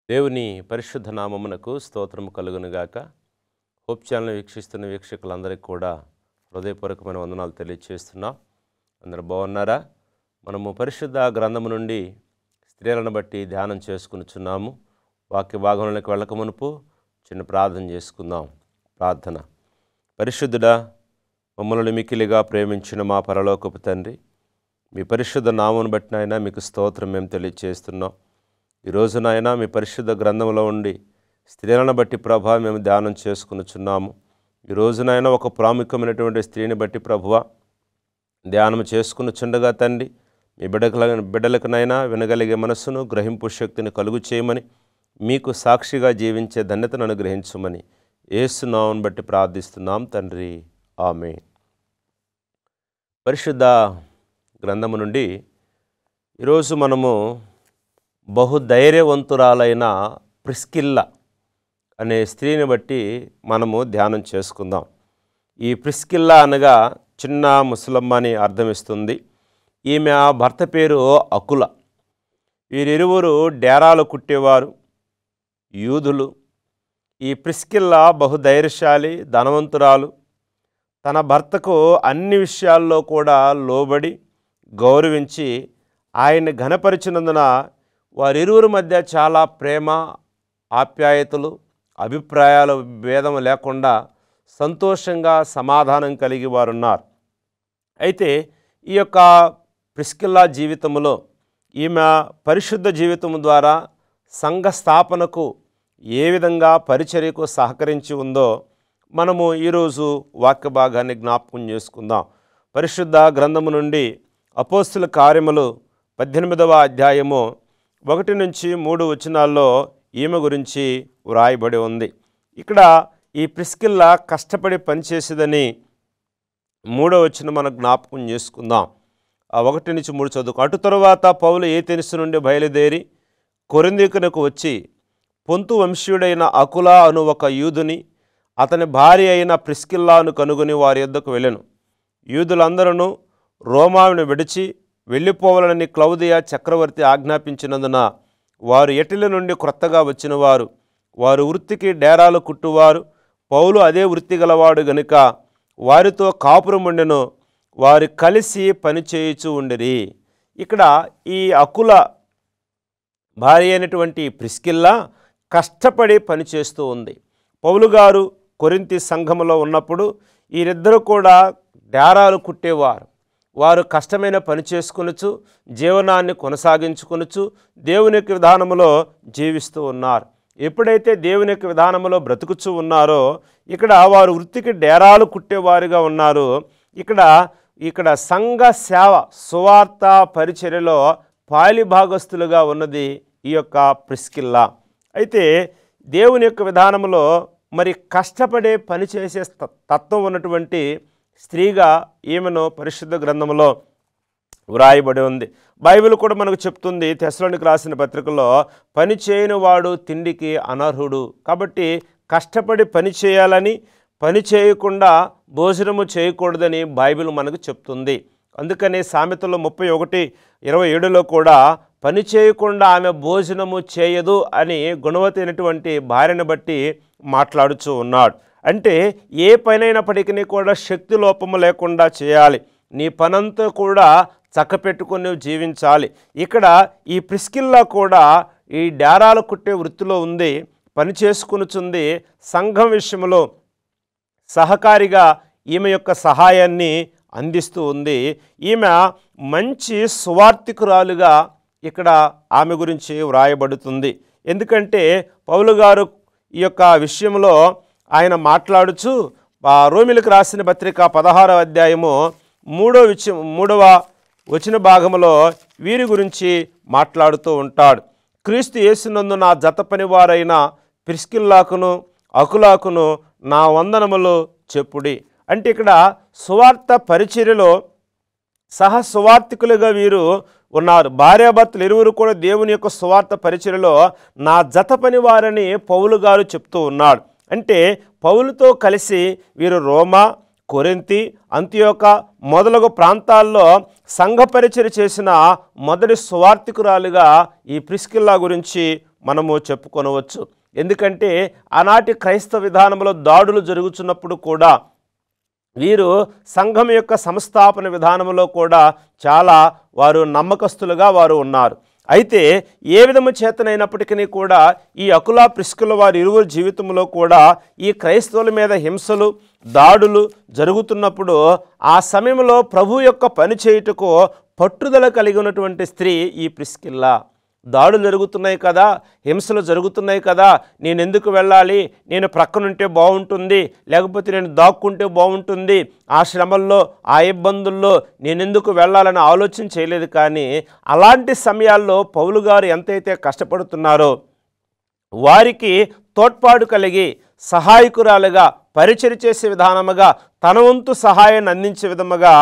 దేవుని పరిశుద్ధ నామమునకు స్తోత్రము కలుగునుగాక. హోప్ ఛానల్ వీక్షిస్తున్న వీక్షకులందరికీ కూడా హృదయపూర్వకమైన వందనాలు తెలియజేస్తున్నాం. అందరూ బాగున్నారా? మనము పరిశుద్ధ గ్రంథము నుండి స్త్రీలను బట్టి ధ్యానం చేసుకునిచున్నాము. వాక్య భాగంలోకి వెళ్ళక మునుపు చిన్న ప్రార్థన చేసుకుందాం. ప్రార్థన. పరిశుద్ధుడా, మమ్మల్ని మిక్కిలిగా ప్రేమించిన మా పరలోకపు తండ్రి, మీ పరిశుద్ధ నామమును బట్టి నాయనా మీకు స్తోత్రం మేము తెలియజేస్తున్నాం. ఈరోజు నాయనా మీ పరిశుద్ధ గ్రంథంలో ఉండి స్త్రీలను బట్టి ప్రభా మేము ధ్యానం చేసుకునిచున్నాము. ఈరోజు నాయనా ఒక ప్రాముఖ్యమైనటువంటి స్త్రీని బట్టి ప్రభువ ధ్యానం చేసుకునిచుండగా తండ్రి, మీ బిడ్డలకునైనా వినగలిగే మనస్సును గ్రహింపు శక్తిని కలుగు చేయమని, మీకు సాక్షిగా జీవించే ధన్యతను అనుగ్రహించమని యేసు నామమును బట్టి ప్రార్థిస్తున్నాం తండ్రి. ఆమేన్. పరిశుద్ధ గ్రంథము నుండి ఈరోజు మనము బహుధైర్యవంతురాలైన ప్రిస్కిల్లా అనే స్త్రీని బట్టి మనము ధ్యానం చేసుకుందాం. ఈ ప్రిస్కిల్లా అనగా చిన్న ముసలమ్మ అని అర్థమిస్తుంది. ఈమె భర్త పేరు అకుల. వీరిరువురు డేరాలు కుట్టేవారు, యూదులు. ఈ ప్రిస్కిల్లా బహుధైర్యశాలి, ధనవంతురాలు. తన భర్తకు అన్ని విషయాల్లో కూడా లోబడి గౌరవించి ఆయన్ని ఘనపరిచినందున వారిరువురి మధ్య చాలా ప్రేమ, ఆప్యాయతలు, అభిప్రాయాల భేదం లేకుండా సంతోషంగా సమాధానం కలిగి వారున్నారు. అయితే ఈ యొక్క ప్రిస్కిల్లా జీవితంలో ఈమె పరిశుద్ధ జీవితం ద్వారా సంఘ స్థాపనకు ఏ విధంగా పరిచర్యకు సహకరించి ఉందో మనము ఈరోజు వాక్య భాగాన్ని జ్ఞాపకం చేసుకుందాం. పరిశుద్ధ గ్రంథము నుండి అపోస్తుల కార్యములు 18వ అధ్యాయము 1 నుంచి 3 వచనాల్లో ఈమె గురించి వ్రాయబడి ఉంది. ఇక్కడ ఈ ప్రిస్కిల్లా కష్టపడి పనిచేసేదని 3వ వచనం మనం జ్ఞాపకం చేసుకుందాం. 1 నుంచి 3 చదువుకు. అటు తరువాత పౌలు ఏథెన్సు నుండి బయలుదేరి కొరింథీయునకు వచ్చి పొంతు వంశీయుడైన అకుల అను ఒక యూదుని, అతని భార్య అయిన ప్రిస్కిల్లాను కనుగొని వారి యొద్దకు వెళ్ళెను. యూదులందరూ రోమాను విడిచి వెళ్ళిపోవాలని క్లౌదియా చక్రవర్తి ఆజ్ఞాపించినందున వారు ఎటిల నుండి క్రొత్తగా వచ్చిన వారు వృత్తికి డేరాలు కుట్టువారు. పౌలు అదే వృత్తి గలవాడు గనుక వారితో కాపురం ఉండెను. వారు కలిసి పనిచేయుచూ ఉండిరి. ఇక్కడ ఈ అకుల భార్య అయినటువంటి ప్రిస్కిల్లా కష్టపడి పనిచేస్తూ ఉంది. పౌలు గారు కొరింథీ సంఘములో ఉన్నప్పుడు వీరిద్దరూ కూడా డేరాలు కుట్టేవారు. వారు కష్టమైన పని చేసుకొనుచు జీవనాన్ని కొనసాగించుకొనుచు దేవుని యొక్క విధానంలో జీవిస్తూ ఉన్నారు. ఎప్పుడైతే దేవుని యొక్క విధానంలో బ్రతుకుచూ ఉన్నారో ఇక్కడ వారు వృత్తికి డేరాలు కుట్టేవారుగా ఉన్నారు. ఇక్కడ సంఘ సేవ, సువార్త పరిచర్యలో పాలిభాగస్తులుగా ఉన్నది ఈ యొక్క ప్రిస్కిల్లా. అయితే దేవుని యొక్క విధానంలో మరి కష్టపడే పనిచేసే తత్వం ఉన్నటువంటి స్త్రీగా ఈమెను పరిశుద్ధ గ్రంథంలో వ్రాయబడి ఉంది. బైబిల్ కూడా మనకు చెప్తుంది, తెస్సలోనికి రాసిన పత్రికలో, పని చేయని వాడు తిండికి అనర్హుడు. కాబట్టి కష్టపడి పని చేయాలని, పని చేయకుండా భోజనము చేయకూడదని బైబిల్ మనకు చెప్తుంది. అందుకని సామెతలు 31:27లో కూడా పని చేయకుండా ఆమె భోజనము చేయదు అని గుణవతి అయినటువంటి భార్యను బట్టి మాట్లాడుతూ ఉన్నాడు. అంటే ఏ పనైనప్పటికీ కూడా శక్తి లోపము లేకుండా చేయాలి. నీ పనంతా కూడా చక్కపెట్టుకొని జీవించాలి. ఇక్కడ ఈ ప్రిస్కిల్లా కూడా ఈ డేరాలు కుట్టే వృత్తిలో ఉంది, పని చేసుకునిచుంది. సంఘం విషయంలో సహకారిగా ఈమె యొక్క సహాయాన్ని అందిస్తూ ఉంది. ఈమె మంచి సువార్థికురాలుగా ఇక్కడ ఆమె గురించి వ్రాయబడుతుంది. ఎందుకంటే పౌలు గారు ఈ యొక్క విషయంలో ఆయన మాట్లాడుచు రోమిలకు రాసిన పత్రిక 16వ అధ్యాయము 3వ వచన భాగంలో వీరి గురించి మాట్లాడుతూ ఉంటాడు. క్రీస్తు యేసునందు నా జత పనివారైన ప్రిస్కిల్లాకును అకులాకును నా వందనములు చెప్పుడి. అంటే ఇక్కడ సువార్త పరిచర్యలో సహసువార్థికులుగా వీరు ఉన్నారు. భార్యాభర్తలు ఇరువురు కూడా దేవుని యొక్క సువార్త పరిచర్యలో నా జత పనివారని పౌలు గారు చెప్తూ ఉన్నాడు. అంటే పౌలుతో కలిసి వీరు రోమా, కొరింథీ, అంతియోక మొదలగు ప్రాంతాల్లో సంఘ పరిచర్య చేసిన మొదటి సువార్థికురాలుగా ఈ ప్రిస్కిల్లా గురించి మనము చెప్పుకొనవచ్చు. ఎందుకంటే ఆనాటి క్రైస్తవ విధానంలో దాడులు జరుగుతున్నప్పుడు కూడా వీరు సంఘం యొక్క సంస్థాపన విధానంలో కూడా చాలా వారు నమ్మకస్తులుగా వారు ఉన్నారు. అయితే ఏ విధము చేతనైనప్పటికీ కూడా ఈ అకుల ప్రిస్కిల్ల వారి ఇరువురు జీవితంలో కూడా ఈ క్రైస్తవుల మీద హింసలు దాడులు జరుగుతున్నప్పుడు ఆ సమయంలో ప్రభు యొక్క పని చేయుటకు పట్టుదల కలిగి ఉన్నటువంటి స్త్రీ ఈ ప్రిస్కిల్ల. దాడులు జరుగుతున్నాయి కదా, హింసలు జరుగుతున్నాయి కదా, నేను ఎందుకు వెళ్ళాలి, నేను ప్రక్కనుంటే బాగుంటుంది, లేకపోతే నేను దాక్కుంటే బాగుంటుంది, ఆ శ్రమల్లో ఆ ఇబ్బందుల్లో నేను ఎందుకు వెళ్ళాలని ఆలోచన చేయలేదు. కానీ అలాంటి సమయాల్లో పౌలు గారు ఎంతైతే కష్టపడుతున్నారో వారికి తోడ్పాటు కలిగి సహాయకురాలుగా పరిచర్య చేసే విధానముగా తన వంతు సహాయాన్ని అందించే విధముగా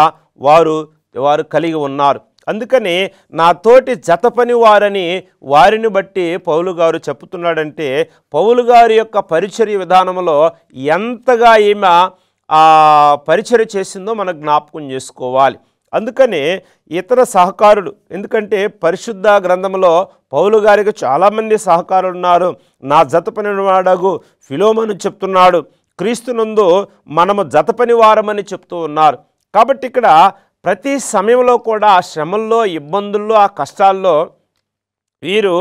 వారు కలిగి ఉన్నారు. అందుకని నా తోటి జత పని వారని వారిని బట్టి పౌలు గారు చెప్తున్నాడంటే పౌలు గారి యొక్క పరిచర్య విధానంలో ఎంతగా ఈమె పరిచర్య చేసిందో మనం జ్ఞాపకం చేసుకోవాలి. అందుకని ఇతర సహకారులు, ఎందుకంటే పరిశుద్ధ గ్రంథంలో పౌలు గారికి చాలామంది సహకారులు ఉన్నారు. నా జత పని వాడగు ఫిలోమను చెప్తున్నాడు, క్రీస్తునందు మనము జత పని వారమని చెప్తూ ఉన్నారు. కాబట్టి ఇక్కడ ప్రతి సమయంలో కూడా ఆ శ్రమల్లో ఇబ్బందుల్లో ఆ కష్టాల్లో వీరు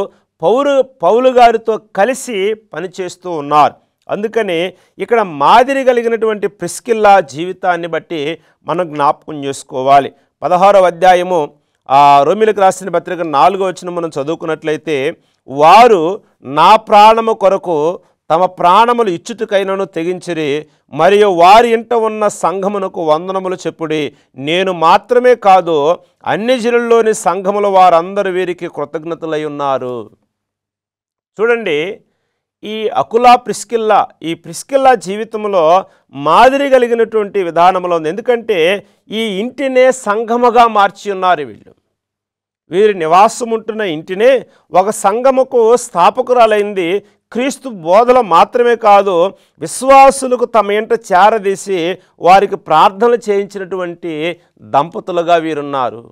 పౌలు గారితో కలిసి పనిచేస్తూ ఉన్నారు. అందుకని ఇక్కడ మాదిరి కలిగినటువంటి ప్రిస్కిల్ల జీవితాన్ని బట్టి మనం జ్ఞాపకం చేసుకోవాలి. 16వ అధ్యాయము రోమీయులకు రాసిన పత్రిక 4వ వచనం మనం చదువుకున్నట్లయితే, వారు నా ప్రాణము కొరకు తమ ప్రాణములు ఇచ్చుటకైనను తెగించిరి, మరియు వారి ఇంట ఉన్న సంఘమునకు వందనములు చెప్పుడి. నేను మాత్రమే కాదు, అన్ని జనుల్లోని సంఘముల వారందరూ వీరికి కృతజ్ఞతలై ఉన్నారు. చూడండి, ఈ అకుల ప్రిస్కిల్ల జీవితంలో మాదిరి కలిగినటువంటి విధానంలో ఉంది. ఎందుకంటే ఈ ఇంటినే సంఘముగా మార్చి ఉన్నారు. వీరి నివాసం ఉంటున్న ఇంటినే ఒక సంఘముకు స్థాపకురాలైంది. క్రీస్తు బోధన మాత్రమే కాదు, విశ్వాసులకు తమ ఇంట చేరదీసి వారికి ప్రార్థనలు చేయించినటువంటి దంపతులుగా వీరున్నారు.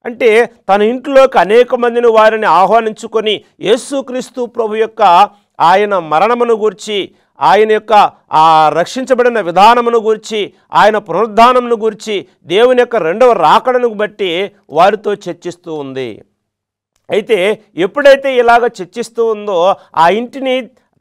అంటే తన ఇంట్లోకి అనేక మందిని వారిని ఆహ్వానించుకొని యేసుక్రీస్తు ప్రభు యొక్క ఆయన మరణమును గూర్చి, ఆయన యొక్క రక్షించబడిన విధానమును గూర్చి, ఆయన పునరుద్ధానమును గూర్చి, దేవుని యొక్క రెండవ రాకడను బట్టి వారితో చర్చిస్తూ ఉంది. అయితే ఎప్పుడైతే ఇలాగ చర్చిస్తూ ఉందో ఆ ఇంటిని,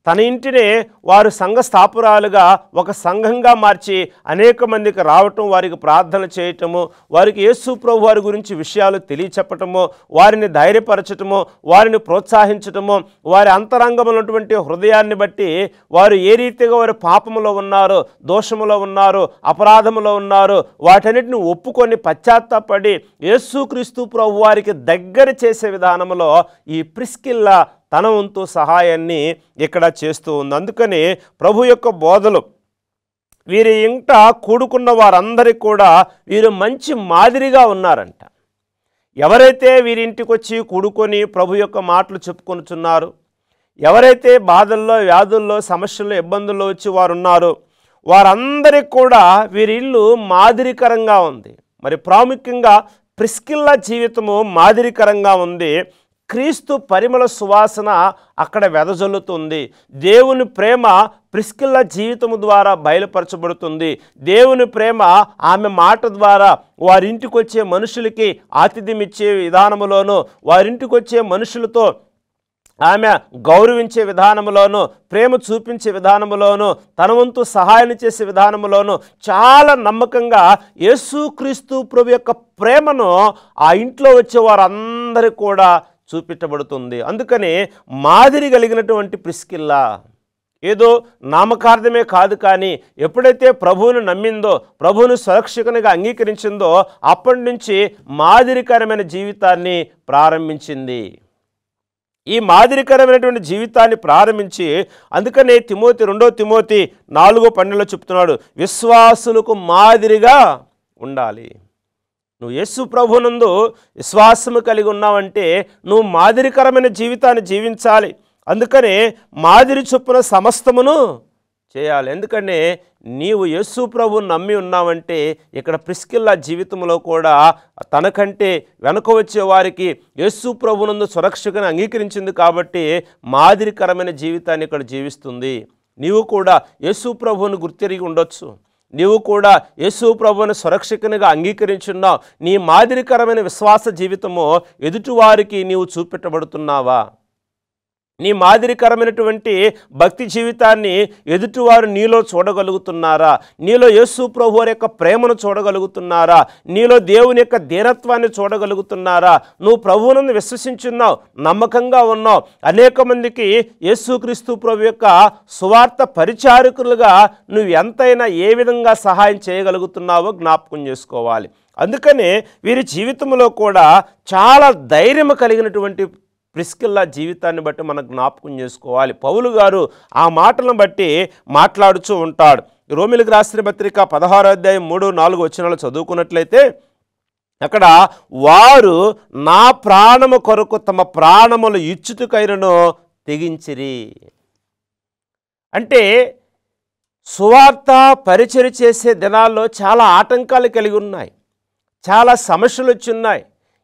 తన ఇంటినే వారు సంఘ స్థాపురాలుగా ఒక సంఘంగా మార్చి అనేక మందికి రావటం, వారికి ప్రార్థన చేయటము, వారికి యేసు ప్రభు వారి గురించి విషయాలు తెలియచెప్పటము, వారిని ధైర్యపరచటము, వారిని ప్రోత్సహించటము, వారి అంతరంగమున్నటువంటి హృదయాన్ని బట్టి వారు ఏ రీతిగా వారి పాపములో ఉన్నారో, దోషములో ఉన్నారో, అపరాధములో ఉన్నారో వాటన్నిటిని ఒప్పుకొని పశ్చాత్తాపడి యేసుక్రీస్తు ప్రభు వారికి దగ్గర చేసే విధానంలో ఈ ప్రిస్కిల్ల తన వంతు సహాయాన్ని ఇక్కడ చేస్తూ ఉంది. అందుకని ప్రభు యొక్క బోధలు వీరి ఇంట కూడుకున్న వారందరికీ కూడా వీరు మంచి మాదిరిగా ఉన్నారంట. ఎవరైతే వీరింటికి వచ్చి కూడుకొని ప్రభు యొక్క మాటలు చెప్పుకొనుచున్నారు, ఎవరైతే బాధల్లో, వ్యాధుల్లో, సమస్యల్లో, ఇబ్బందుల్లో వచ్చి వారు ఉన్నారో వారందరికీ కూడా వీరి ఇల్లు మాదిరికరంగా ఉంది. మరి ప్రాముఖ్యంగా ప్రిస్కిల్ల జీవితము మాదిరికరంగా ఉంది. క్రీస్తు పరిమళ సువాసన అక్కడ వెదజల్లుతుంది. దేవుని ప్రేమ ప్రిస్కిల్ల జీవితము ద్వారా బయలుపరచబడుతుంది. దేవుని ప్రేమ ఆమె మాట ద్వారా వారింటికి వచ్చే మనుషులకి ఆతిథ్యం ఇచ్చే విధానములోను, వారింటికి వచ్చే మనుషులతో ఆమె గౌరవించే విధానములోను, ప్రేమ చూపించే విధానములోను, తన వంతు సహాయం చేసే విధానములోను చాలా నమ్మకంగా యేసుక్రీస్తు ప్రభు యొక్క ప్రేమను ఆ ఇంట్లో వచ్చే వారందరూ కూడా చూపించబడుతుంది. అందుకని మాదిరి కలిగినటువంటి ప్రిస్కిల్ల ఏదో నామకార్థమే కాదు, కానీ ఎప్పుడైతే ప్రభువును నమ్మిందో, ప్రభువును సురక్షకునిగా అంగీకరించిందో అప్పటి నుంచి మాదిరికరమైన జీవితాన్ని ప్రారంభించింది. ఈ మాదిరికరమైనటువంటి జీవితాన్ని ప్రారంభించి అందుకనే రెండో తిమోతి 4:12 చెప్తున్నాడు, విశ్వాసులకు మాదిరిగా ఉండాలి. నువ్వు యేసు ప్రభువునందు విశ్వాసము కలిగి ఉన్నావంటే నువ్వు మాదిరికరమైన జీవితాన్ని జీవించాలి. అందుకనే మాదిరి చొప్పున సమస్తమును చేయాలి. ఎందుకంటే నీవు యేసు ప్రభువుని నమ్మి ఉన్నావంటే ఇక్కడ ప్రిస్కిల్లా జీవితంలో కూడా తనకంటే వెనుక వచ్చే వారికి యేసు ప్రభువునందు సురక్షకుని అంగీకరించింది కాబట్టి మాదిరికరమైన జీవితాన్ని ఇక్కడ జీవిస్తుంది. నీవు కూడా యేసు ప్రభువుని గుర్తిరిగి ఉండొచ్చు. నీవు కూడా యేసు ప్రభువుని సురక్షకునిగా అంగీకరించున్నావు. నీ మాదిరికరమైన విశ్వాస జీవితము ఎదుటివారికి నీవు చూపెట్టబడుతున్నావా? నీ మాదిరికరమైనటువంటి భక్తి జీవితాన్ని ఎదుటివారు నీలో చూడగలుగుతున్నారా? నీలో యేసు ప్రభువారి యొక్క ప్రేమను చూడగలుగుతున్నారా? నీలో దేవుని యొక్క దీనత్వాన్ని చూడగలుగుతున్నారా? నువ్వు ప్రభువునందు విశ్వసించున్నావు, నమ్మకంగా ఉన్నావు. అనేక మందికి యేసుక్రీస్తు ప్రభు యొక్క సువార్త పరిచారకులుగా నువ్వు ఎంతైనా ఏ విధంగా సహాయం చేయగలుగుతున్నావో జ్ఞాపకం చేసుకోవాలి. అందుకనే వీరి జీవితంలో కూడా చాలా ధైర్యం కలిగినటువంటి ప్రిస్కిల్లా జీవితాన్ని బట్టి మనం జ్ఞాపకం చేసుకోవాలి. పౌలు గారు ఆ మాటలను బట్టి మాట్లాడుతూ ఉంటాడు. రోమిలకు రాసిన పత్రిక 16వ అధ్యాయం 3-4 వచనాలు చదువుకున్నట్లయితే అక్కడ వారు నా ప్రాణము కొరకు తమ ప్రాణములు ఇచ్చుటకైనను తెగించిరి. అంటే సువార్త పరిచర్య చేసే దినాల్లో చాలా ఆటంకాలు కలిగి ఉన్నాయి, చాలా సమస్యలు వచ్చున్నాయి.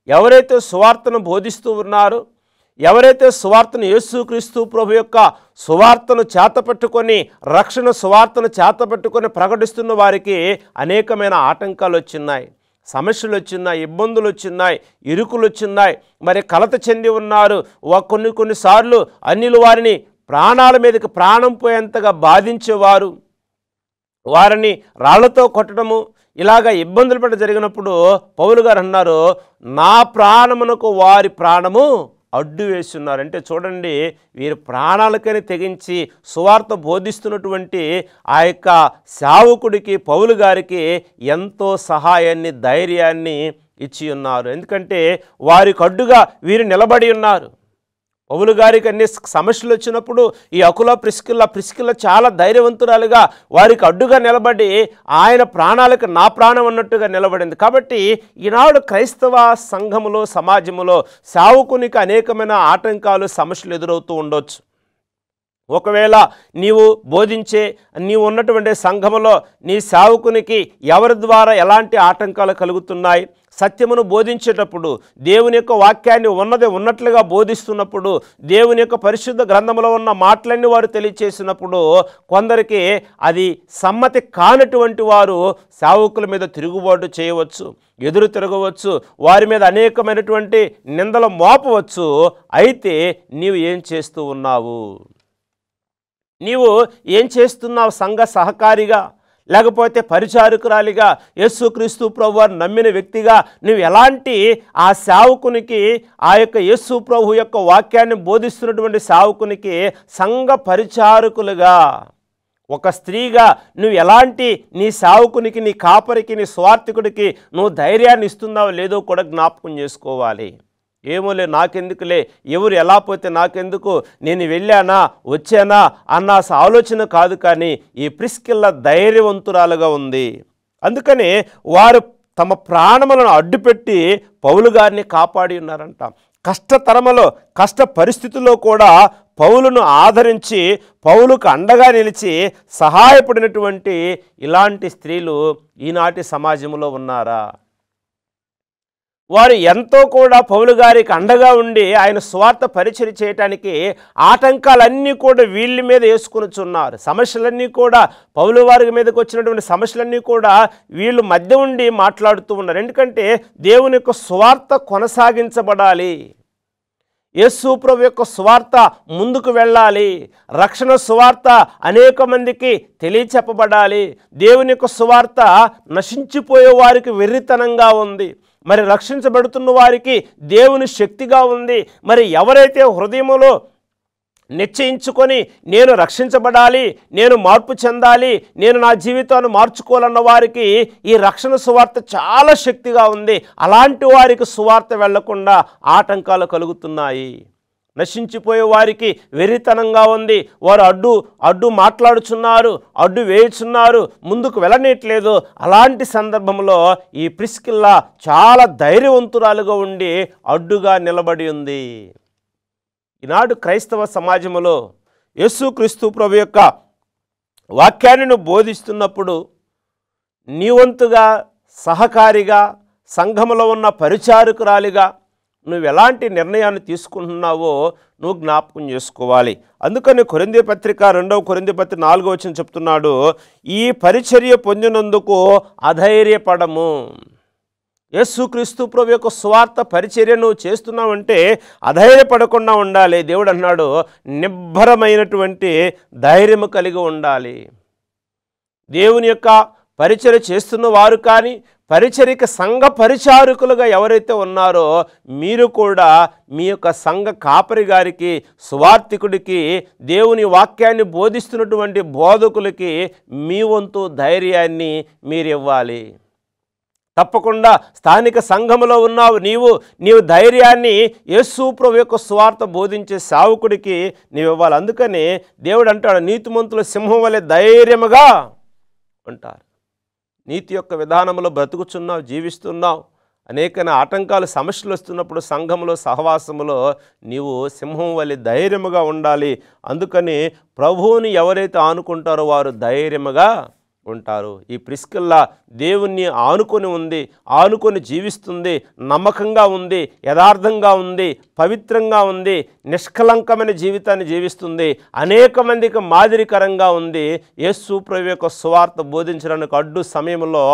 ఎవరైతే సువార్తను బోధిస్తూ ఉన్నారో, ఎవరైతే సువార్తను యేసుక్రీస్తు ప్రభు యొక్క సువార్తను చేతపట్టుకొని రక్షణ సువార్తను చేతపట్టుకొని ప్రకటిస్తున్న వారికి అనేకమైన ఆటంకాలు వచ్చినాయి, సమస్యలు వచ్చినాయి, ఇబ్బందులు వచ్చినాయి, ఇరుకులు వచ్చినాయి. మరి కలత చెంది ఉన్నారు. కొన్నిసార్లు అన్యులు వారిని ప్రాణాల మీదకి ప్రాణం పోయేంతగా బాధించేవారు, వారిని రాళ్లతో కొట్టడము, ఇలాగ ఇబ్బందులు పడి జరిగినప్పుడు పౌలు గారు అన్నారు, నా ప్రాణమునకు వారి ప్రాణము అడ్డు వేస్తున్నారు. అంటే చూడండి, వీరి ప్రాణాలకని తెగించి సువార్త బోధిస్తున్నటువంటి ఆ యొక్క సేవకుడికి పౌలు గారికి ఎంతో సహాయాన్ని, ధైర్యాన్ని ఇచ్చి ఉన్నారు. ఎందుకంటే వారికి అడ్డుగా వీరు నిలబడి ఉన్నారు. పౌలు గారికి అన్ని సమస్యలు వచ్చినప్పుడు ఈ అకుల ప్రిస్కిల్ల చాలా ధైర్యవంతురాలుగా వారికి అడ్డుగా నిలబడి ఆయన ప్రాణాలకు నా ప్రాణం అన్నట్టుగా నిలబడింది. కాబట్టి ఈనాడు క్రైస్తవ సంఘములో, సమాజములో సేవకునికి అనేకమైన ఆటంకాలు, సమస్యలు ఎదురవుతూ ఉండొచ్చు. ఒకవేళ నీవు బోధించే, నీవు ఉన్నటువంటి సంఘములో నీ సేవకునికి ఎవరి ద్వారా ఎలాంటి ఆటంకాలు కలుగుతున్నాయి? సత్యమును బోధించేటప్పుడు, దేవుని యొక్క వాక్యాన్ని ఉన్నది ఉన్నట్లుగా బోధిస్తున్నప్పుడు, దేవుని యొక్క పరిశుద్ధ గ్రంథంలో ఉన్న మాటలన్నీ వారు తెలియచేసినప్పుడు కొందరికి అది సమ్మతి కానటువంటి వారు సేవకుల మీద తిరుగుబాటు చేయవచ్చు, ఎదురు తిరగవచ్చు, వారి మీద అనేకమైనటువంటి నిందలు మోపవచ్చు. అయితే నీవు ఏం చేస్తూ ఉన్నావు? నీవు ఏం చేస్తున్నావు? సంఘ సహకారిగా, లేకపోతే పరిచారకురాలిగా, యేసుక్రీస్తు ప్రభువారు నమ్మిన వ్యక్తిగా నువ్వు ఎలాంటి ఆ సేవకునికి, ఆ యొక్క యేసు ప్రభు యొక్క వాక్యాన్ని బోధిస్తున్నటువంటి సేవకునికి సంఘ పరిచారకులుగా, ఒక స్త్రీగా నువ్వు ఎలాంటి నీ సేవకునికి, నీ కాపరికి, నీ స్వార్థకుడికి నువ్వు ధైర్యాన్ని ఇస్తున్నావో లేదో కూడా జ్ఞాపకం చేసుకోవాలి. ఏమోలే, నాకెందుకులే, ఎవరు ఎలా పోతే నాకెందుకు, నేను వెళ్ళానా వచ్చానా అన్న ఆలోచన కాదు. కానీ ఈ ప్రిస్కిల్ల ధైర్యవంతురాలుగా ఉంది. అందుకని వారు తమ ప్రాణములను అడ్డుపెట్టి పౌలు గారిని కాపాడి ఉన్నారంట. కష్టతరములో, కష్ట పరిస్థితుల్లో కూడా పౌలును ఆదరించి పౌలుకు అండగా నిలిచి సహాయపడినటువంటి ఇలాంటి స్త్రీలు ఈనాటి సమాజంలో ఉన్నారా? వారు ఎంతో కూడా పౌలు గారికి అండగా ఉండి ఆయన స్వార్థ పరిచర్య చేయటానికి ఆటంకాలన్నీ కూడా వీళ్ళ మీద వేసుకొనిచున్నారు. సమస్యలన్నీ కూడా పౌలు వారి మీదకి వచ్చినటువంటి సమస్యలన్నీ కూడా వీళ్ళు మధ్య ఉండి మాట్లాడుతూ ఉన్నారు. ఎందుకంటే దేవుని యొక్క స్వార్థ కొనసాగించబడాలి, యేసు ప్రభు యొక్క సువార్త ముందుకు వెళ్ళాలి, రక్షణ సువార్త అనేక మందికి తెలియచెప్పబడాలి. దేవుని యొక్క సువార్త నశించిపోయే వారికి వెర్రితనంగా ఉంది, మరి రక్షించబడుతున్న వారికి దేవుని శక్తిగా ఉంది. మరి ఎవరైతే హృదయములో నిశ్చయించుకొని నేను రక్షించబడాలి, నేను మార్పు చెందాలి, నేను నా జీవితాన్ని మార్చుకోవాలన్న వారికి ఈ రక్షణ సువార్త చాలా శక్తిగా ఉంది. అలాంటి వారికి సువార్త వెళ్లకుండా ఆటంకాలు కలుగుతున్నాయి. నశించిపోయే వారికి వెర్రితనంగా ఉంది, వారు అడ్డు మాట్లాడుచున్నారు, అడ్డు వేయుచున్నారు, ముందుకు వెళ్ళనట్లేదు. అలాంటి సందర్భంలో ఈ ప్రిస్కిల్ల చాలా ధైర్యవంతురాలుగా ఉండి అడ్డుగా నిలబడి ఉంది. ఈనాడు క్రైస్తవ సమాజంలో యేసుక్రీస్తు ప్రభు యొక్క వాక్యాన్ని నువ్వు బోధిస్తున్నప్పుడు నీ వంతుగా సహకారిగా సంఘములో ఉన్న పరిచారకురాలిగా నువ్వు ఎలాంటి నిర్ణయాన్ని తీసుకుంటున్నావో నువ్వు జ్ఞాపకం చేసుకోవాలి. అందుకని కొరింథీ పత్రిక 2వ కొరింథీ పత్రిక 4వ వచనం చెప్తున్నాడు, ఈ పరిచర్య పొందినందుకు అధైర్యపడము. యేసుక్రీస్తు ప్రభు యొక్క స్వార్థ పరిచర్య నువ్వు చేస్తున్నావంటే అధైర్యపడకుండా ఉండాలి. దేవుడు అన్నాడు, నిబ్బరమైనటువంటి ధైర్యము కలిగి ఉండాలి. దేవుని యొక్క పరిచర్య చేస్తున్న వారు కానీ పరిచర్యక సంఘ పరిచారకులుగా ఎవరైతే ఉన్నారో మీరు కూడా మీ యొక్క సంఘ కాపరి గారికి, సువార్థికుడికి, దేవుని వాక్యాన్ని బోధిస్తున్నటువంటి బోధకులకి మీ వంతు ధైర్యాన్ని మీరు ఇవ్వాలి. తప్పకుండా స్థానిక సంఘములో ఉన్నావు నీవు ధైర్యాన్ని యేసు ప్రభు యొక్క సువార్త బోధించే సేవకుడికి నీవు ఇవ్వాలి. అందుకని దేవుడు అంటాడు, నీతిమంతుల సింహం వలె ధైర్యముగా ఉంటారు. నీతి యొక్క విధానంలో బ్రతుకుచున్నావు, జీవిస్తున్నావు. అనేక ఆటంకాలు, సమస్యలు వస్తున్నప్పుడు సంఘంలో సహవాసములో నీవు సింహం వలె ధైర్యముగా ఉండాలి. అందుకని ప్రభువుని ఎవరైతే ఆనుకుంటారో వారు ధైర్యముగా ఉంటారు. ఈ ప్రిస్కిల్లా దేవుణ్ణి ఆనుకొని ఉంది, ఆనుకొని జీవిస్తుంది, నమ్మకంగా ఉంది, యథార్థంగా ఉంది, పవిత్రంగా ఉంది, నిష్కలంకమైన జీవితాన్ని జీవిస్తుంది, అనేక మందికి మాదిరికరంగా ఉంది. యేసు ప్రభు యొక్క సువార్త బోధించడానికి అడ్డు సమయంలో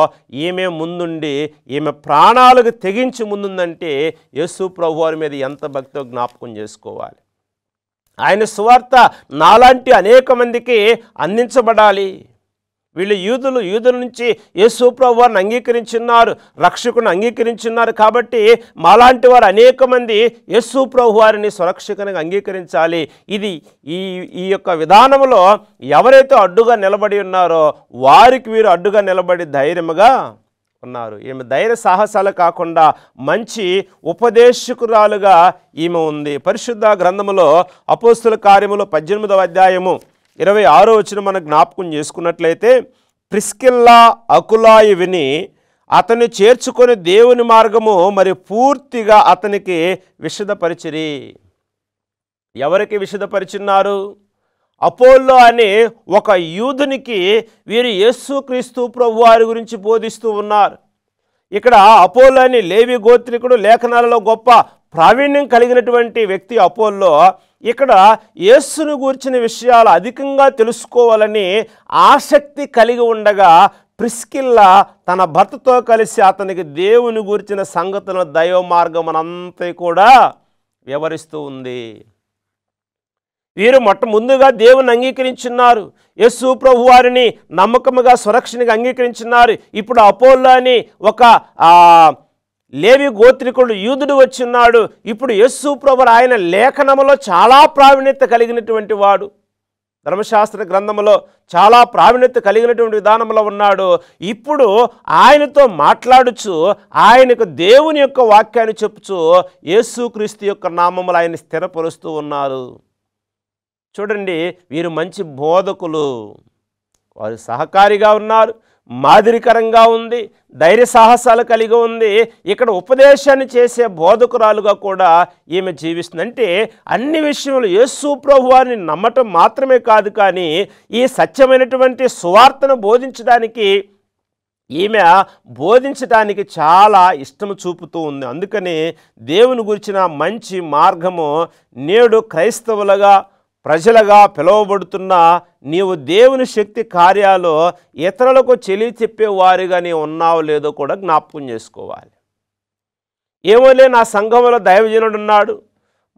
ఈమె ముందుండి ఈమె ప్రాణాలకు తెగించి ముందుందంటే యేసు ప్రభు వారి మీద ఎంత భక్తితో జ్ఞాపకం చేసుకోవాలి. ఆయన సువార్త నాలాంటి అనేక మందికి అందించబడాలి. వీళ్ళు యూదుల నుంచి యేసు ప్రభు వారిని అంగీకరించున్నారు, రక్షకుని అంగీకరించున్నారు. కాబట్టి మాలాంటి వారు అనేక మంది యేసు ప్రభు వారిని సురక్షకునిగా అంగీకరించాలి. ఇది ఈ యొక్క విధానంలో ఎవరైతే అడ్డుగా నిలబడి ఉన్నారో వారికి వీరు అడ్డుగా నిలబడి ధైర్యముగా ఉన్నారు. ఈమె ధైర్య సాహసాలు కాకుండా మంచి ఉపదేశకురాలుగా ఈమె ఉంది. పరిశుద్ధ గ్రంథములో అపోస్తుల కార్యములో 18వ అధ్యాయము 26వ వచనం మనం జ్ఞాపకం చేసుకున్నట్లయితే, ప్రిస్కిల్లా అకులాయి విని అతన్ని చేర్చుకొని దేవుని మార్గము మరి పూర్తిగా అతనికి విశదపరిచిరి. ఎవరికి విశదపరిచిన్నారు? అపోల్లో అనే ఒక యూదునికి వీరు యేసుక్రీస్తు ప్రభు వారి గురించి బోధిస్తూ ఉన్నారు. ఇక్కడ అపోల్లో అని లేవి గోత్రికుడు, లేఖనాలలో గొప్ప ప్రావీణ్యం కలిగినటువంటి వ్యక్తి అపోల్లో. ఇక్కడ యేసును గూర్చిన విషయాలు అధికంగా తెలుసుకోవాలని ఆసక్తి కలిగి ఉండగా ప్రిస్కిల్లా తన భర్తతో కలిసి అతనికి దేవుని గూర్చిన సంగతుల దైవ మార్గం అంతా కూడా వివరిస్తూ ఉంది. వీరు ముందుగా దేవుని అంగీకరించున్నారు, యేసు ప్రభు వారిని నమ్మకముగా సురక్షణగా అంగీకరించున్నారు. ఇప్పుడు అపోల్లో అని ఒక లేవి గోత్రికుడు యూదుడు వచ్చిన్నాడు. ఇప్పుడు యేసు ప్రభు ఆయన లేఖనములో చాలా ప్రావీణ్యత కలిగినటువంటి వాడు, ధర్మశాస్త్ర గ్రంథములో చాలా ప్రావీణ్యత కలిగినటువంటి విధానంలో ఉన్నాడు. ఇప్పుడు ఆయనతో మాట్లాడుచు ఆయనకు దేవుని యొక్క వాక్యాన్ని చెప్పుచు యేసుక్రీస్తు యొక్క నామములో ఆయన స్థిరపరుస్తూ ఉన్నారు. చూడండి, వీరు మంచి బోధకులు, వారు సహకారిగా ఉన్నారు, మాదిరికరంగా ఉంది, ధైర్య సాహసాలు కలిగి ఉంది. ఇక్కడ ఉపదేశాన్ని చేసే బోధకురాలుగా కూడా ఈమె జీవిస్తుంది. అంటే అన్ని విషయంలో యేసు ప్రభు వారిని నమ్మటం మాత్రమే కాదు, కానీ ఈ సత్యమైనటువంటి సువార్తను బోధించడానికి ఈమె బోధించడానికి చాలా ఇష్టం చూపుతూ ఉంది. అందుకని దేవుని గురించిన మంచి మార్గము నేడు క్రైస్తవులుగా ప్రజలుగా పిలువబడుతున్న నీవు దేవుని శక్తి కార్యాలు ఇతరులకు చెప్పేవారిగా నీవు ఉన్నావో లేదో కూడా జ్ఞాపకం చేసుకోవాలి. ఏమోలే, నా సంఘంలో దైవజనుడు ఉన్నాడు,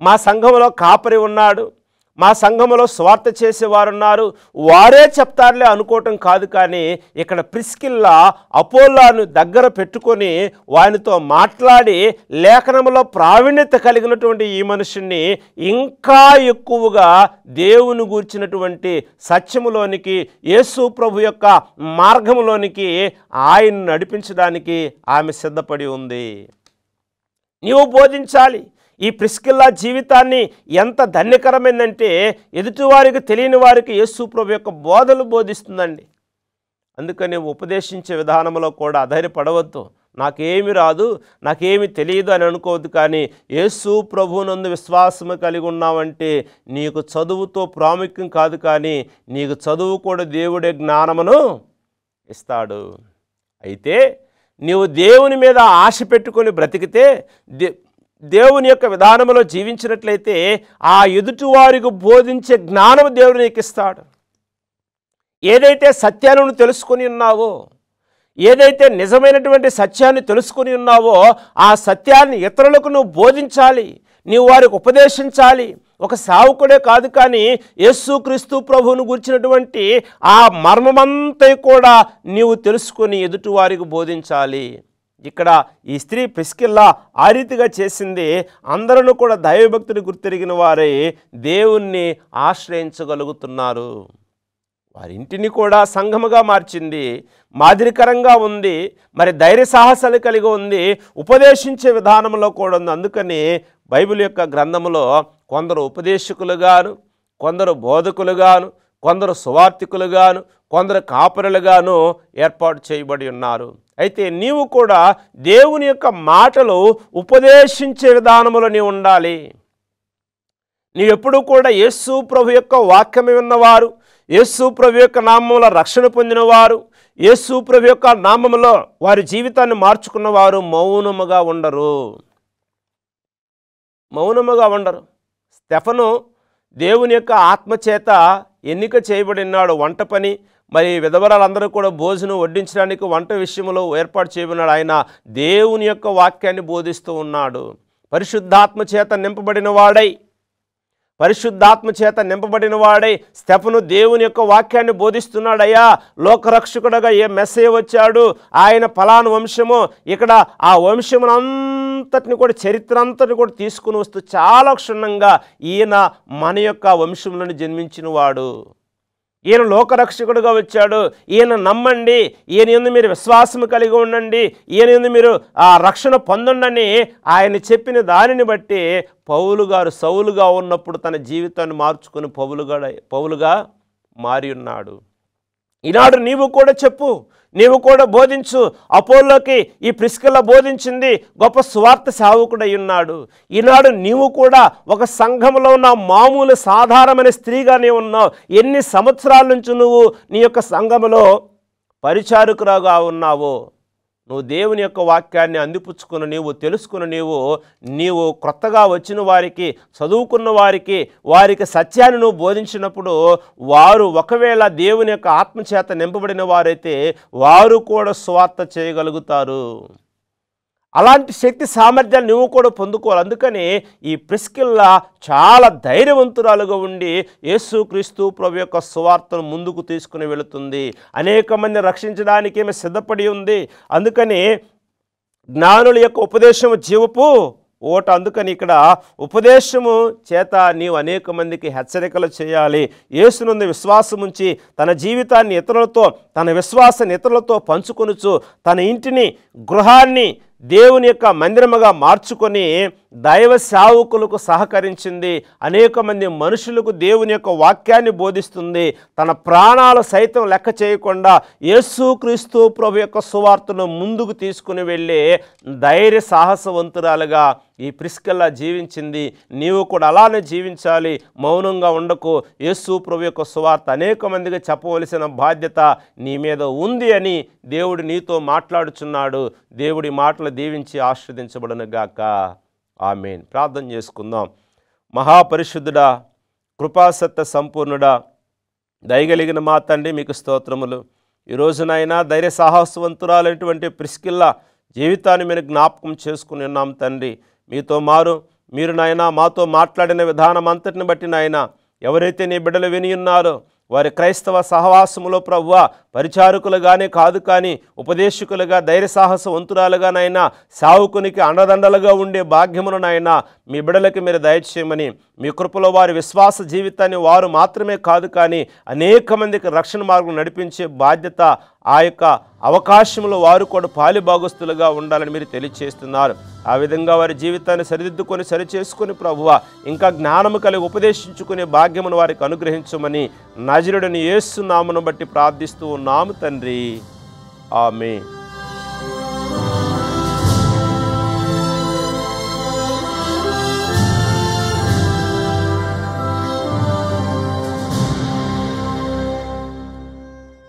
మా సంఘంలో కాపరి ఉన్నాడు, మా సంఘంలో స్వార్థ చేసేవారు ఉన్నారు, వారే చెప్తారులే అనుకోవటం కాదు. కానీ ఇక్కడ ప్రిస్కిల్లా అపోల్లాను దగ్గర పెట్టుకొని వానితో మాట్లాడి లేఖనంలో ప్రావీణ్యత కలిగినటువంటి ఈ మనుషుణ్ణి ఇంకా ఎక్కువగా దేవుని గూర్చినటువంటి సత్యములోనికి, యేసు ప్రభు యొక్క మార్గములోనికి ఆయన నడిపించడానికి ఆమె సిద్ధపడి ఉంది. నీవు బోధించాలి. ఈ ప్రిస్కిల్లా జీవితాన్ని ఎంత ధన్యకరమైందంటే ఎదుటివారికి తెలియని వారికి యేసు ప్రభు యొక్క బోధలు బోధిస్తుందండి. అందుకని ఉపదేశించే విధానంలో కూడా అధైర్యపడవద్దు. నాకేమి రాదు, నాకేమి తెలియదు అని అనుకోవద్దు. కానీ యేసు ప్రభువునందు విశ్వాసము కలిగి ఉన్నావంటే నీకు చదువుతో ప్రాముఖ్యం కాదు, కానీ నీకు చదువు కూడా దేవుడే జ్ఞానమును ఇస్తాడు. అయితే నీవు దేవుని మీద ఆశ పెట్టుకొని బ్రతికితే, దేవుని యొక్క విధానంలో జీవించినట్లయితే ఆ ఎదుటివారికి బోధించే జ్ఞానము దేవుడు నీకు ఇస్తాడు. ఏదైతే సత్యాలను తెలుసుకొని ఉన్నావో, ఏదైతే నిజమైనటువంటి సత్యాన్ని తెలుసుకొని ఉన్నావో ఆ సత్యాన్ని ఇతరులకు నువ్వు బోధించాలి, నీవు వారికి ఉపదేశించాలి. ఒక సేవకుడే కాదు, కానీ యేసుక్రీస్తు ప్రభువును గురించినటువంటి ఆ మర్మమంతా కూడా నీవు తెలుసుకొని ఎదుటివారికి బోధించాలి. ఇక్కడ ఈ స్త్రీ ప్రిస్కిల్లా ఆ రీతిగా చేసింది. అందరూ కూడా దైవభక్తిని గుర్తెరిగిన వారే దేవుణ్ణి ఆశ్రయించగలుగుతున్నారు. వారి ఇంటిని కూడా సంఘముగా మార్చింది, మాదిరికరంగా ఉంది, మరి ధైర్య సాహసాలు కలిగి ఉంది, ఉపదేశించే విధానంలో కూడా ఉంది. అందుకని బైబిల్ యొక్క గ్రంథంలో కొందరు ఉపదేశకులుగాను, కొందరు బోధకులుగాను, కొందరు సువార్తికులుగాను, కొందరు కాపరులుగాను ఏర్పాటు చేయబడి ఉన్నారు. అయితే నీవు కూడా దేవుని యొక్క మాటలు ఉపదేశించే విధానంలో నీవు ఉండాలి. నీవెప్పుడు కూడా యేసు ప్రభు యొక్క వాక్యమే ఉన్నవారు, యేసు ప్రభు యొక్క నామములో రక్షణ పొందినవారు, యేసు ప్రభు యొక్క నామములో వారి జీవితాన్ని మార్చుకున్నవారు మౌనముగా ఉండరు. మౌనముగా ఉండరు. స్టెఫను దేవుని యొక్క ఆత్మచేత ఎన్నిక చేయబడినాడు. వంట పని, మరి విధవరాలందరూ కూడా భోజనం వడ్డించడానికి వంట విషయంలో ఏర్పాటు చేయబడినాడు. ఆయన దేవుని యొక్క వాక్యాన్ని బోధిస్తూ ఉన్నాడు. పరిశుద్ధాత్మ చేత నింపబడిన వాడై స్టెఫను దేవుని యొక్క వాక్యాన్ని బోధిస్తున్నాడయ్యా. లోకరక్షకుడుగా ఏ మెస్సయ్య వచ్చాడు, ఆయన ఫలానా వంశము, ఇక్కడ ఆ వంశమునంతటిని కూడా చరిత్ర అంతటిని కూడా తీసుకుని వస్తూ చాలా క్షుణ్ణంగా ఈయన మన యొక్క వంశంలోని జన్మించిన వాడు, ఈయన లోకరక్షకుడుగా వచ్చాడు, ఈయన నమ్మండి, ఈయన యందు మీరు విశ్వాసం కలిగి ఉండండి, ఈయన యందు మీరు ఆ రక్షణ పొందండి ఆయన చెప్పిన దానిని బట్టి పౌలు గారు సౌలుగా ఉన్నప్పుడు తన జీవితాన్ని మార్చుకుని పౌలుగా మారి ఉన్నాడు. ఈనాడు నీవు కూడా చెప్పు, నీవు కూడా బోధించు. అపోల్లోకి ఈ ప్రిస్కిల్లా బోధించింది, గొప్ప స్వార్థ సేవకుడై ఉన్నాడు. ఈనాడు నీవు కూడా ఒక సంఘంలో ఉన్న మామూలు సాధారణమైన స్త్రీగానే ఉన్నావు. ఎన్ని సంవత్సరాల నుంచి నువ్వు నీ యొక్క సంఘములో పరిచారకురాగా ఉన్నావో, నువ్వు దేవుని యొక్క వాక్యాన్ని అందిపుచ్చుకుని నీవు తెలుసుకుని నీవు క్రొత్తగా వచ్చిన వారికి, చదువుకున్న వారికి సత్యాన్ని నువ్వు బోధించినప్పుడు వారు ఒకవేళ దేవుని యొక్క ఆత్మచేత నింపబడిన వారైతే వారు కూడా స్వార్థ చేయగలుగుతారు. అలాంటి శక్తి సామర్థ్యాలు నువ్వు కూడా పొందుకోవాలి. అందుకని ఈ ప్రిస్కిల్లా చాలా ధైర్యవంతురాలుగా ఉండి యేసుక్రీస్తు ప్రభు యొక్క సువార్తను ముందుకు తీసుకుని వెళుతుంది. అనేక మంది రక్షించడానికి ఏమి సిద్ధపడి ఉంది. అందుకని జ్ఞానుల యొక్క ఉపదేశము జీవపు ఓట. అందుకని ఇక్కడ ఉపదేశము చేత నీవు అనేక మందికి హెచ్చరికలు చేయాలి. యేసునందు విశ్వాసం ఉంచి తన జీవితాన్ని ఇతరులతో, తన విశ్వాసాన్ని ఇతరులతో పంచుకొనుచు తన ఇంటిని, గృహాన్ని దేవుని యొక్క మందిరముగా మార్చుకొని దైవ సేవకులకు సహకరించింది. అనేక మంది మనుషులకు దేవుని యొక్క వాక్యాన్ని బోధిస్తుంది. తన ప్రాణాలు సైతం లెక్క చేయకుండా యేసుక్రీస్తు ప్రభు యొక్క సువార్తను ముందుకు తీసుకుని వెళ్ళి ధైర్య సాహసవంతురాలుగా ఈ ప్రిస్కిల్లా జీవించింది. నీవు కూడా అలానే జీవించాలి. మౌనంగా ఉండకు. యేసు ప్రభు యొక్క సువార్త అనేక మందికి చెప్పవలసిన బాధ్యత నీ మీద ఉంది అని దేవుడు నీతో మాట్లాడుచున్నాడు. దేవుడి మాటలు దీవించి ఆశీర్వదించబడును గాక. ఆమేన్. ప్రార్థన చేసుకుందాం. మహాపరిశుద్ధుడా, కృపాసత్య సంపూర్ణుడా, దయగలిగిన మా తండ్రి మీకు స్తోత్రములు. ఈరోజునైనా ధైర్య సాహసవంతురాలైనటువంటి ప్రిస్కిల్లా జీవితాన్ని మీరు జ్ఞాపకం చేసుకుని ఉన్నాం తండ్రి. మీరు నాయనా మాతో మాట్లాడిన విధానం అంతటిని బట్టి నాయనా ఎవరైతే నీ బిడ్డలు విని ఉన్నారో వారి క్రైస్తవ సహవాసములో ప్రభువా పరిచారకులుగానే కాదు, కానీ ఉపదేశకులుగా, ధైర్య సాహసవంతురాలుగా నాయనా సావుకునికి అండదండలుగా ఉండే భాగ్యమును నాయనా మీ బిడ్డలకి మీరు దయచేయమని, మీ కృపలో వారి విశ్వాస జీవితాన్ని వారు మాత్రమే కాదు, కానీ అనేక మందికి రక్షణ మార్గం నడిపించే బాధ్యత, ఆ యొక్క అవకాశంలో వారు కూడా పాలిభాగస్తులుగా ఉండాలని మీరు తెలియచేస్తున్నారు. ఆ విధంగా వారి జీవితాన్ని సరిదిద్దుకొని సరిచేసుకుని ప్రభువా ఇంకా జ్ఞానము కలిగి ఉపదేశించుకునే భాగ్యమును వారికి అనుగ్రహించమని నజరుడని యేసు నామమును బట్టి ప్రార్థిస్తూ ఉన్నాము తండ్రి. ఆమేన్.